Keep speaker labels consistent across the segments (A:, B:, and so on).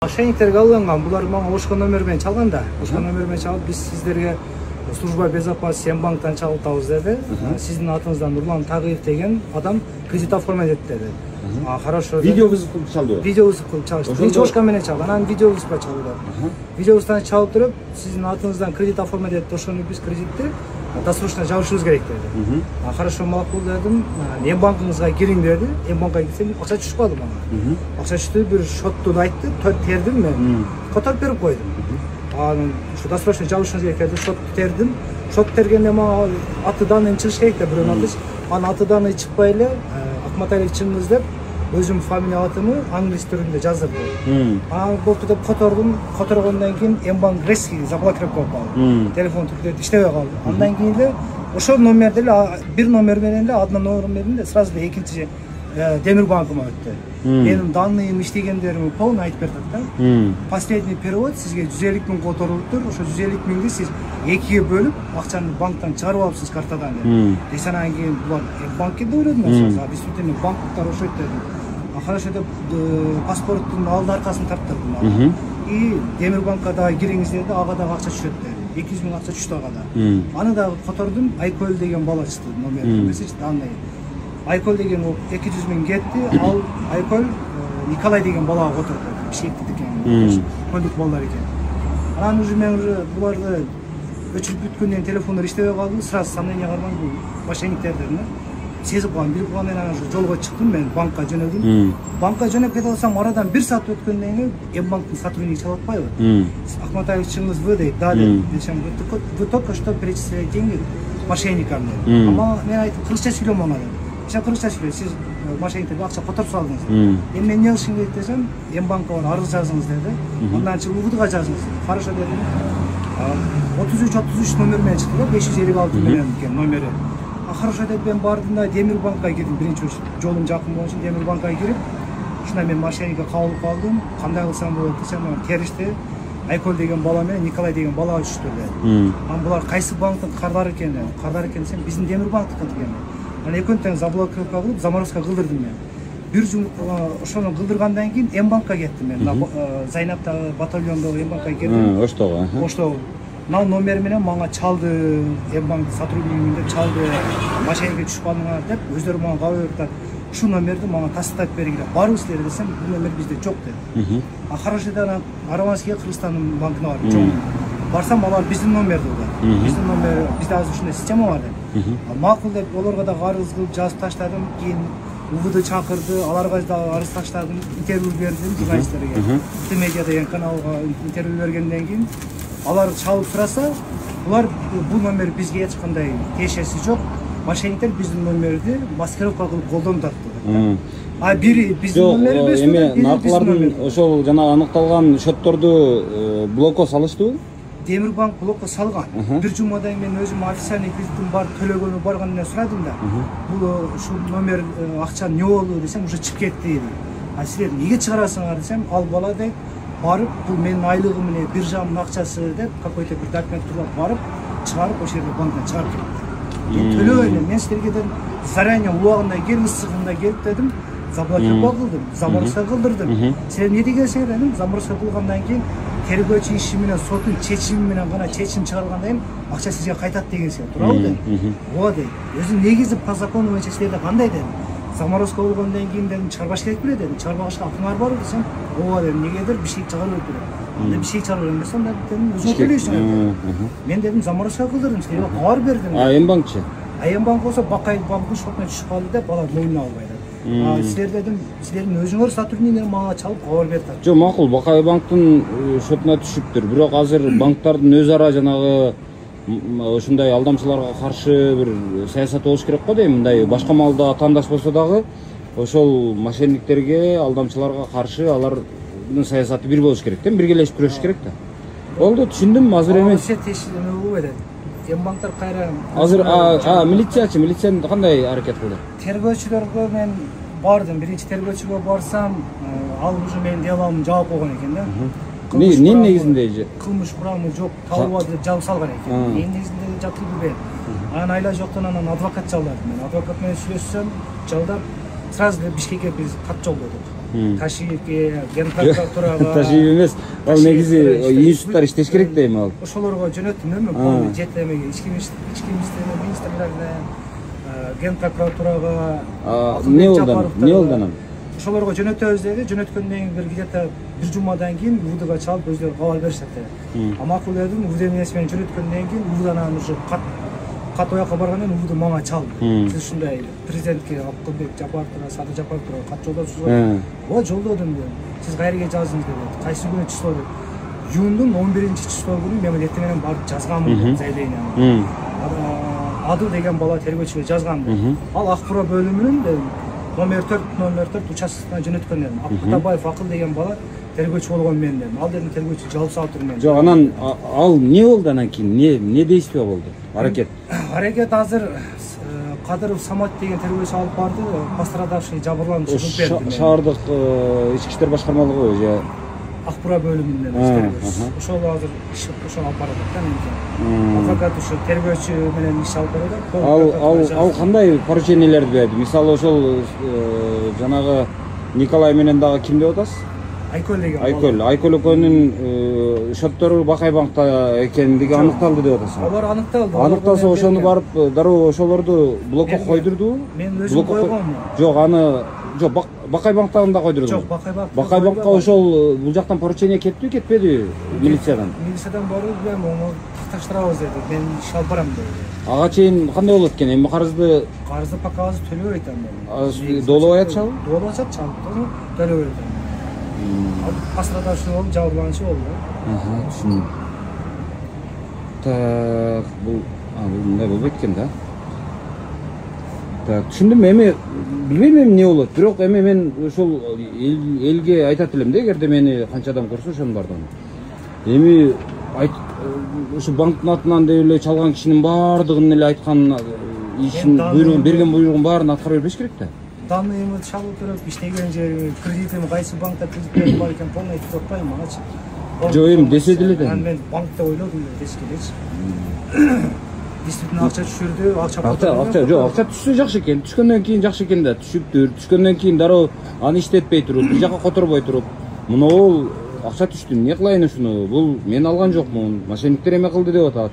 A: Мошенниктерге алынган, булар мага башка номер менен чалган да. Башка номер менен чалып, биз сиздерге служба безопасности М-банктан чалып деди. Сиздин атыңыздан Нурлан Тагыев деген адам кредит оформить этти деди. Хорошо.
B: Видео вызов кылып чалды.
A: Видео вызов кылып чалышты. Биринчи башка менен чалды. Анан видео вызов чалды. Видео вызовдан чалып туруп, сиздин атыңыздан кредит оформить этти, ошону биз кредитти досрочно жабышыбыз керек деди. Хорошо, макул дедим. М-банкыңызга кириң деди. М-банкка кирсем, акча түшпөдү мага. Акча түштү, бир шотту айтты, тердим мен. Которуп берип койдум. Анан ушу досрочно жабышыбыз керек деди, шот тердим. Шот тергенде мага аты данын чыгыш керек деп бирөөнү атыш. Анан аты даны чыкпай эле, Акматайлык чыңгыз деп өзүм фамилия атымы англис түрүндө жаздырды. Анан болду деп которгондон кийин М-банк резкий заблокировать болуп калды. Телефон түрдө иштебей калды. Андан кийин эле ошол номерде эле бир номер менен эле одно номер менен эле сразу эле экинчи Демир банкыма өттү. Менин данныйым иштегендеримди полный айтып бердик да. Последний перевод сизге 150 000 которулуптур. Ошо 150 000ди сиз экиге бөлүп, акчаны банктан чыгарып алыпсыз картадан деп. Анан кийин булар банкке да ойлодум мен, действительно банктар ошойт дедим. Хорошо деп паспорттун алды аркасын таптырдым. И Демир банкка дагы кириңиз деди, ага дагы акча түшөт деди. 200 000 акча түштү ага да. Аны дагы котордум, Айкөл деген бала чыкты номерди. Данный Айкөл деген 200 000 кетти, ал Айкөл Николай деген балага которду. Бишкекти экен, көлдүк балдар экен. Анан уже мен буларды өчүрүп бүткөндөн телефондор иштебей калды, сразу сомнение калган бул мошенниктерден. Сезип калдым, билип калган менен жолго чыктым, мен банкка жөнөдүм. Банкка жөнөп кете алсам, арадан 1 саат өткөндөн кийин М-банктын сотрудники чалып атпайбы? Акматайлык чыңгыз вы дейт, да деп. Вы только что перечислили деньги мошенникам деп. Ама мен айттым, кыргызча сүйлөм ана деп. Кыргызча сүйлөйт, сиз мошенниктерге акча которуп салдыңыз. Эми мен эмне кылышым керек десем, М-банкка арыз жазыңыз деди. Андан чыгып УВДга жазыңыз. Хорошо дедим. 33 номер менен чыкты, 556 менен экен номери. Хорошо деп мен бардым да Демир банкка кирдим. Биринчи жолум жакын болгон үчүн Демир банкка кирип, ушунда мен мошенникке кабылып калдым. Кандай кылсам болот десем, теришти. Айкөл деген бала менен Николай деген балага түштү деди. Анан булар кайсы банктын кардары экен десем, биздин Демир банктыкы экен. Анан экөөнү тең заблокировка кылып, Заморозко кылдырдым мен. Бир жыл ошону кылдыргандан кийин М-банкка кеттим мен. Зайнаптагы батальондогу М-банкка кеттим. Оштогу. Мына номер менен мага чалды, М-банк сотруднигин деп чалды. Мошенникке түшүп калдыңар деп өздөрү мага кабар берип, ушу номерди мага тастап бергиле. Барыңыздар десем, бул номер бизде жок деди. Хорошо деп Араманский Кыргызстандын банкына барып жок. Барсам алар биздин номерди да. Биздин номер, бизде азыр ушундай система бар деп. Макул деп олорго да арыз кылып жазып таштадым. Кийин УВД чакырды, аларга да арыз таштадым, интервью бердим журналисттерге. Медиа деген каналга интервью бергенден кийин алар чалып сураса, булар бул номер бизге эч кандай тиешеси жок. Мошенниктер биздин номерди маскировка кылып колдонуп атты. Бири биздин номер эмес,
B: эми наркылардын ошол жана аныкталган счетторду блокко салыштыбы?
A: Демир банк блокко салган. Бир жумадан мен өзүм официальный кредиттин бар төлөгөнү баргандан сурадым да. Бул ушул номер акча эмне болду десем, уже чыгып кетти деди. Силер эмнеге чыгарасыңар десем, ал бала дейт, барып бул менин айлыгым эле биржамдын акчасы деп какой-то бир документ туруп барып чыгарып ошол жерде банктан чыгарып кетти. Мен төлөбөйм, мен силерге дедим, заранее убагында кел, ысыгында келип дедим, заблокировка кылдым, заморозка кылдырдым. Силер эмне дегенсиңер дедим, заморозка кылгандан кийин тергөөчү иши менен соттун чечими менен гана чечим чыгаргандан кийин акча сизге кайтат дегенсиңер, туурабы дедим. Ооба дейт. Өзү негизи по закону боюнча силерде кандай дедим. Заморозка болгондон кийин дедим, чыгарбаш керек беле дедим. Чыгарбашка акыңар барбы десем, ооба дедим. Негедир бишкек чыгарып берет. Анда бишкек чыгарып берсем дедим, өзүң төлөйсүң. Мен дедим, заморозка кылдырдым, силерге кабар бердим.
B: М-банкчы?
A: М-банк болсо Бакай банктын шотуна түшүп калды деп алар мойнуна албайды. Силер дедим, силердин өзүңөр сотрудниктер мага чалып кабар берди.
B: Жок, макул, Бакай банктын шотуна түшүптүр. Бирок азыр банктардын өз ара жанагы ушундай алдамчыларга каршы бир саясат болуш керек го дейм. Мындай башка малда атаандаш болсо дагы ошол мошенниктерге, алдамчыларга каршы алардын саясаты бир болуш керек да, биргелешип күрөшүш керек да. Болду, түшүндүм, азыр эмес.
A: Сет эме болбойт. М-банктар кайра
B: азыр милициянын кандай аракет кылды?
A: Тергөөчүлөргө мен бардым, биринчи тергөөчүгө барсам, ал уже менин деломду жаап койгон экен да.
B: Эмне негизинде?
A: Кылмыш курамы жок, табылбады деп жабып салган экен. Эмне негизинде жатып билбейм. Анан айла жоктон анан адвокат жалдадым. Мен адвокат менен сүйлөшсөм, жалдап сразу эле Бишкекке биз кат жолдодук. ТАШИБке, Ген прокуратурага.
B: ТАШИБ эмес, ал негизи институттар иштеш керек дейм ал.
A: Ошолорго жөнөттүм мен полный жет эмеге ички иштер министрлигине, Ген прокуратурага.
B: Не болду анан?
A: Ошолорго жөнөтөбүз деди. Жөнөткөндөн кийин бир где-то бир жумадан кийин УВДга чалып өздөрү кабар беришет деди. Макул дедим, УВД эмнеси менен жөнөткөндөн кийин УВДдан анан уже кат оякка баргандан кийин УВД мага чалды. Сиз ушундай президентке Абкылбек Жапаровго, Садыр Жапаровго кат жолдосузбу? Ооба, жолдодум дедим. Сиз кайерге жаздыңыз деди. Кайсы күнү число деп. Июндун 11-число күнү мен эртең менен барып жазганмын деп заявление. Адыл деген бала тергөөчүгө жазган деп. Ал Акбура бөлүмүнүн номер 4 участкасына жөнөткөн дедим. Атабаев Акыл деген бала тергөөчү болгон мен дедим. Ал дедим тергөөчү жалып салып турмун.
B: Жок, анан ал не болду анан кийин? Не действие болду? Аракет
A: азыр Кадыров Самат деген тергөөчү алып барды. Пострадавший жабырлануучу берди.
B: Шаардык ички иштер башкармалыгы же
A: Акбура бөлүмүнөн тергөөчү. Ошол азыр иш ошол алып барат да менен. Адвокат ушу тергөөчү менен иш алып барат.
B: Ал кандай поручениялерди берди? Мисалы ошол жанагы Николай менен дагы ким деп атасыз?
A: Айкөл деген.
B: Айкөл экөөнүн шоттору Бакай банкта экендиги аныкталды деп атасың.
A: Алар аныкталды.
B: Аныкталса ошону барып дароо ошолорду блокко койдурду.
A: Мен өзүм койгонмун.
B: Жок, аны жок, Бакай банктан да койдурду.
A: Жок,
B: Бакай банкка ошол бул жактан поручение кетпи, кетпеди милициядан.
A: Милициядан барып мен мону таштырабыз деди. Мен иш алып барам деди.
B: Ага чейин кандай болот экен? Эми карызды
A: пока азыр төлөбөй атам.
B: Доолобой атышабы?
A: Доолобой атышат, чалып төлөбөй атам. Пострадавший болуп, жабырлануучу болду.
B: Түшүндүм. Так, бул мындай болбойт экен да. Так, түшүндүм. Эми билбейм эмне болот, бирок эми мен ошол элге айтат элем да, эгерде мени канча адам көрсө ошонун бардыгын. Эми ушу банктын атынан деп эле чалган кишинин баардыгын эле айткан ишин берген буйругун баарын аткара бербеш керек да.
A: Данныйымды чалып туруп, иштеген жерим, кредитим кайсы банкта кредит бар экен, полный айтып атпайм ачы.
B: Жок, эми десе деле да.
A: Мен банкта ойлодум дескелечи. Действительно акча түшүрдү,
B: акча жок, акча түшсө жакшы экен. Түшкөндөн кийин жакшы экен да, түшүптүр. Түшкөндөн кийин дароо аны иштетпей туруп, бир жака которбой туруп, мынау акча түштү, эмне кылайын ушуну? Бул мен алган жокмун. Мошенниктер эме кылды деп атат.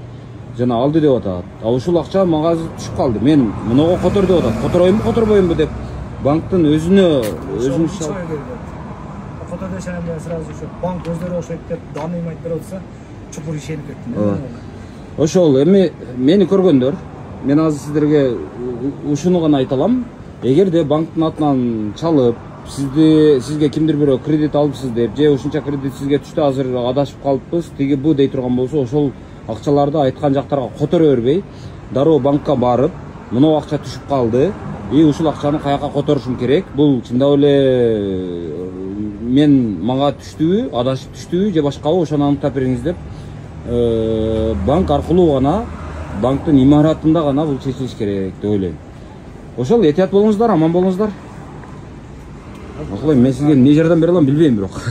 B: Жана алды деп атат. А ушул акча мага азыр түшүп калды. Мен мынауга котор деп атат. Котороюнбу, которбоймбу деп банктын өзүнө котор десем мен сразу ушу
A: банк өздөрү ошойт деп данныйым айтып берип атса, чукур ишенип кеттим.
B: Ошол эми мени көргөндөр, мен азыр сиздерге ушуну гана айта алам. Эгерде банктын атынан чалып, сизге кимдир бирөө кредит алыпсыз деп, же ушунча кредит сизге түштү, азыр адашып калыппыз, тиги бу дей турган болсо, ошол акчаларды айткан жактарга которо бербей, дароо банкка барып, мынау акча түшүп калды, ушул акчаны каяка которушум керек, бул чындап эле мага түштүбү, адашып түштүбү же башкабы, ошону аныктап бериңиз деп, банк аркылуу гана, банктын имаратында гана бул чечилиш керек деп ойлойм. Ошол этият болуңуздар, аман болуңуздар. Мен сизге эмне жардам бере алам билбейм бирок.